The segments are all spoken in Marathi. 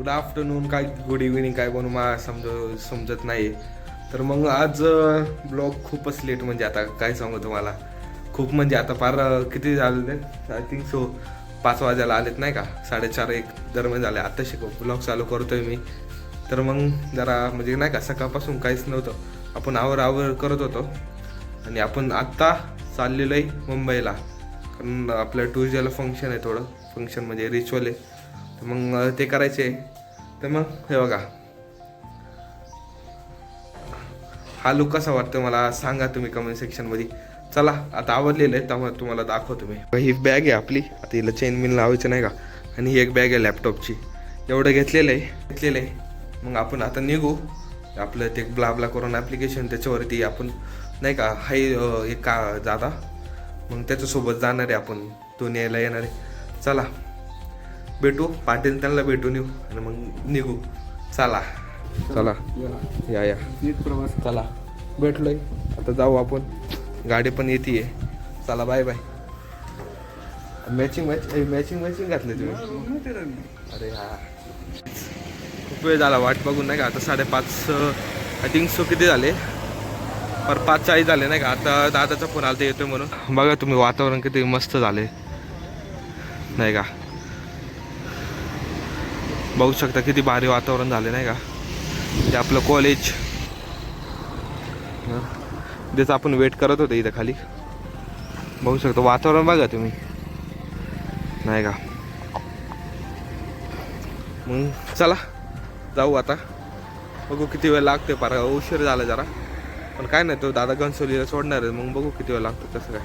गुड आफ्टरनून काय गुड इव्हिनिंग काय बनू मला समजत नाही. तर मग आज ब्लॉग खूपच लेट, म्हणजे आता काय सांगू तुम्हाला. खूप म्हणजे आता फार किती झाले, आय थिंक सो 5 वाजायला आलेत नाही का, 4:30-1 दरम्यान झाले. आता ब्लॉग चालू करतोय मी. तर मग जरा म्हणजे नाही का सकाळपासून काहीच नव्हतं, आपण आवर करत होतो. आणि आपण आत्ता चाललेलो आहे मुंबईला, कारण आपल्या ट्युजडेला फंक्शन आहे, थोडं फंक्शन म्हणजे रिच्युअल आहे. तर मग ते करायचे आहे. तर मग हे बघा, हा लुक कसा वाटतो मला सांगा तुम्ही कमेंट सेक्शनमध्ये. चला आता आवडलेलं आहे त्यामुळे तुम्हाला दाखवतो मी. ही बॅग आहे आपली, आता हिला चेन बिन लावायचं नाही का. आणि ही एक बॅग आहे लॅपटॉपची. एवढं घेतलेलं आहे. मग आपण आता निघू. आपलं ते ब्ला करून ॲप्लिकेशन, त्याच्यावरती आपण नाही का हाय एक का दादा, मग त्याच्यासोबत जाणार आहे आपण, तो न्यायला येणार आहे. चला भेटू, पाटील त्यांना भेटून येऊ आणि मग निघू. चला चला या प्रवास. चला भेटलोय, आता जाऊ आपण. गाडी पण येते. चला बाय बाय. मॅचिंग घातले तुम्ही. अरे हा, खूप वेळ झाला वाट बघून नाही का. आता 5:30 आय थिंक सो किती झाले, पर 5:40 झाले नाही का. आता दादाचा फोन आला, येतोय म्हणून. बघा तुम्ही वातावरण किती मस्त झाले नाही का. बघू शकता किती भारी वातावरण झाले नाही का. ते आपलं कॉलेज, त्याचं आपण वेट करत होतो इथं खाली. बघू शकता वातावरण बघा तुम्ही नाही का. मग चला जाऊ आता. बघू किती वेळ लागते, फार उशीर झाला जरा, पण काय नाही, तो दादा घनसोलीला सोडणार आहे. मग बघू किती वेळ लागतो कसं काय.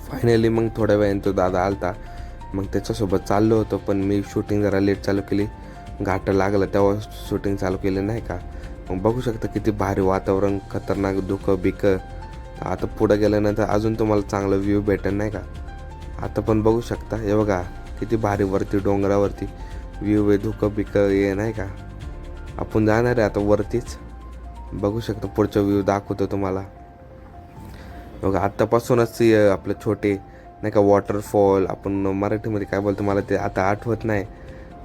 फायनली मग थोड्या वेळाने तो दादा आलता, मग त्याच्यासोबत चाललो होतो. पण मी शूटिंग जरा लेट चालू केली, घाट लागलं तेव्हा शूटिंग चालू केली नाही का. मग बघू शकता किती भारी वातावरण, खतरनाक धुकं बिकं. आता पुढं गेल्यानंतर अजून तुम्हाला चांगला व्ह्यू भेटेल नाही का. आता पण बघू शकता, हे बघा किती भारी वरती डोंगरावरती व्ह्यू आहे, धुकं बिकं हे नाही का. आपण जाणार आहे आता वरतीच. बघू शकता पुढचा व्ह्यू दाखवतो तुम्हाला. बघा आत्तापासूनच आपलं छोटे नाही का वॉटरफॉल, आपण मराठीमध्ये काय बोलतो मला ते आता आठवत नाही,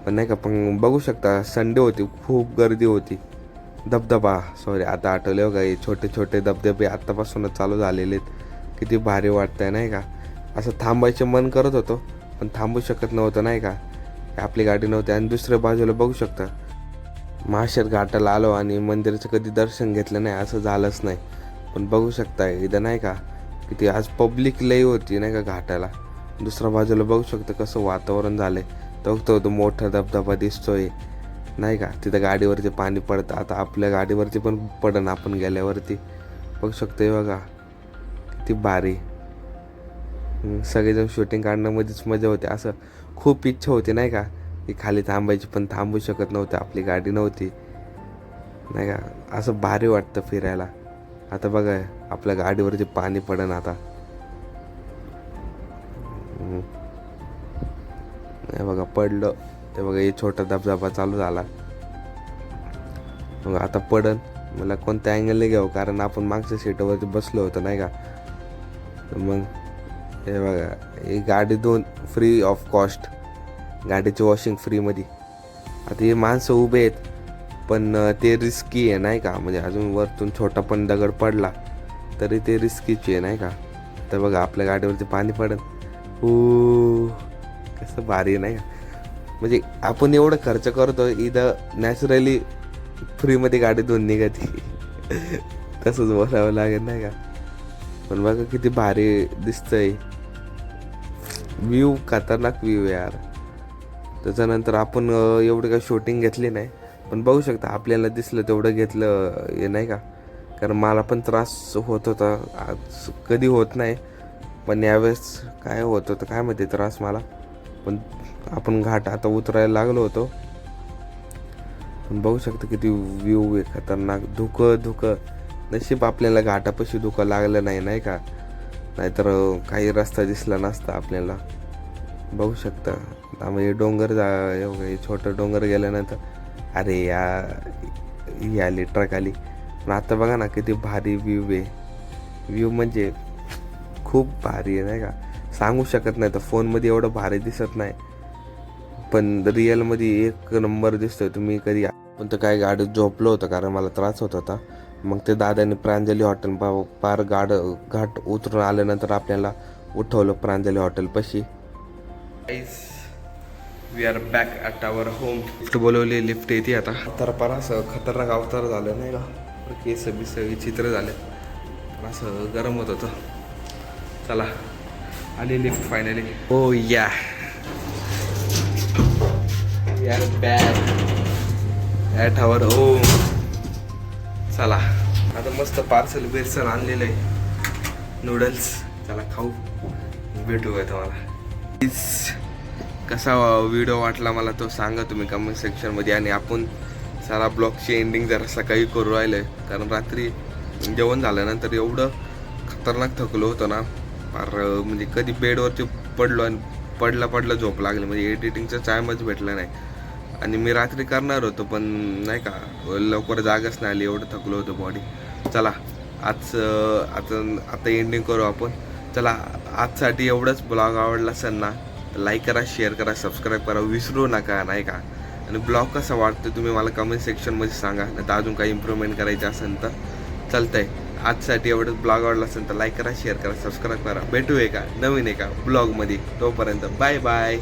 पण नाही का. पण बघू शकता संडे होती, खूप गर्दी होती. धबधबा सॉरी आता आठवले बघा, हे छोटे छोटे धबधबे आत्तापासूनच चालू झालेले आहेत. किती भारी वाटतंय नाही का. असं थांबायचं मन करत होतो, पण थांबू शकत नव्हतं नाही का, आपली गाडी नव्हती. आणि दुसऱ्या बाजूला बघू शकता महाशेर घाटाला आलो आणि मंदिराचं कधी दर्शन घेतलं नाही असं झालंच नाही. पण बघू शकता इथं नाही का किती आज पब्लिक लई होती नाही का घाटाला. दुसऱ्या बाजूला बघू शकता कसं वातावरण झालंय. तो मोठा धबधबा दिसतोय नाही का. तिथं गाडीवरती पाणी पडतं, आता आपल्या गाडीवरती पण पडन आपण गेल्यावरती. बघू शकतो बघा किती भारी. सगळेजण शूटिंग काढण्यामध्येच मजा होते. असं खूप इच्छा होती नाही का की खाली थांबायची, पण थांबू शकत नव्हतं, आपली गाडी नव्हती नाही का. असं भारी वाटतं फिरायला. आता बघा आपल्या गाडीवरती पाणी पडन आता. हे बघा पडलं, ते बघा हे छोटा धबधबा चालू झाला. मग आता पडन, मला कोणत्या अँगलने घ्यावं, कारण आपण मागच्या सीटावरती बसलो होतो नाही का. तर मग हे बघा ही गाडी 2 फ्री ऑफ कॉस्ट, गाडीची वॉशिंग फ्रीमध्ये. आता हे माणसं उभे आहेत, पण ते रिस्की आहे नाही का. म्हणजे अजून वरतून छोटा पण दगड पडला तरी ते रिस्कीची आहे नाही का. तर बघा आपल्या गाडीवरती पाणी पडन. कसं भारी नाही का. म्हणजे आपण एवढं खर्च करतो, इथं नॅचरली फ्रीमध्ये गाडी धुवून निघते. तसंच बोलावं लागेल नाही का. पण बघा किती भारी दिसतंय व्ह्यू, खतरनाक व्ह्यू यार. त्याच्यानंतर आपण एवढं काही शूटिंग घेतली नाही, पण बघू शकता आपल्याला दिसलं तेवढं घेतलं हे नाही का. कारण मला पण त्रास होत होता, आज कधी होत नाही, पण यावेळेस काय होत होतं काय माहिती त्रास मला. पण आपण घाट आता उतरायला लागलो होतो. पण बघू शकता किती व्ह्यू आहे खतरनाक. धुकं नशीब आपल्याला घाटापाशी धुकं लागलं नाही नाही का, नाहीतर काही रस्ता दिसला नसता आपल्याला. बघू शकता त्यामुळे डोंगर हे छोटं डोंगर गेल्यानंतर अरे या ही आली ट्रक आली. पण आता बघा ना किती भारी व्ह्यू आहे. व्ह्यू म्हणजे खूप भारी आहे नाही का, सांगू शकत नाही. तर फोनमध्ये एवढं भारी दिसत नाही, पण रिअलमध्ये एक नंबर दिसतोय. तुम्ही कधी पण तर काय गाडीत झोपलो होतं कारण मला त्रास होत होता. मग ते दादाने प्रांजली हॉटेल पार घाट उतरून आल्यानंतर आपल्याला उठवलं प्रांजली हॉटेलपाशी. We are back at our home. Lift बोलवली, लिफ्ट येते आता. तर पार असं खतरनाक अवतार झालं नाही का, केस बिस विचित्र झाले, असं गरम होत होतं. चला आली लिफ्ट फायनली. हो या we are back at our home. चला आता मस्त पार्सल बिर्सल आणलेलं आहे, नूडल्स. चला खाऊ, भेटूया तुम्हाला. कसा व्हिडिओ वाटला मला तो सांगा तुम्ही कमेंट सेक्शनमध्ये. आणि आपण सारा ब्लॉगची एंडिंग जरा सकाळी करू राहिलो आहे कारण रात्री जेवण झाल्यानंतर एवढं खतरनाक थकलो होतो ना फार, म्हणजे कधी बेडवरती पडलो आणि पडला झोप लागली, म्हणजे एडिटिंगचा टाईमच भेटला नाही. आणि मी रात्री करणार होतो पण नाही का लवकर जागच नाही आली, एवढं थकलो होतो बॉडी. चला आता एंडिंग करू आपण. चला आजसाठी एवढंच. ब्लॉग आवडला असेल ना लाईक करा, शेअर करा, सबस्क्राईब करा विसरू नका नाही का. आणि ब्लॉग कसा वाटतो तुम्ही मला कमेंट सेक्शनमध्ये सांगा, नाही तर अजून काही इम्प्रूव्हमेंट करायचं असेल तर चालतंय. आजसाठी एवढंच. ब्लॉग आवडला असेल तर लाईक करा, शेअर करा, सबस्क्राईब करा. भेटू एका नवीन एका ब्लॉगमध्ये. तोपर्यंत बाय बाय.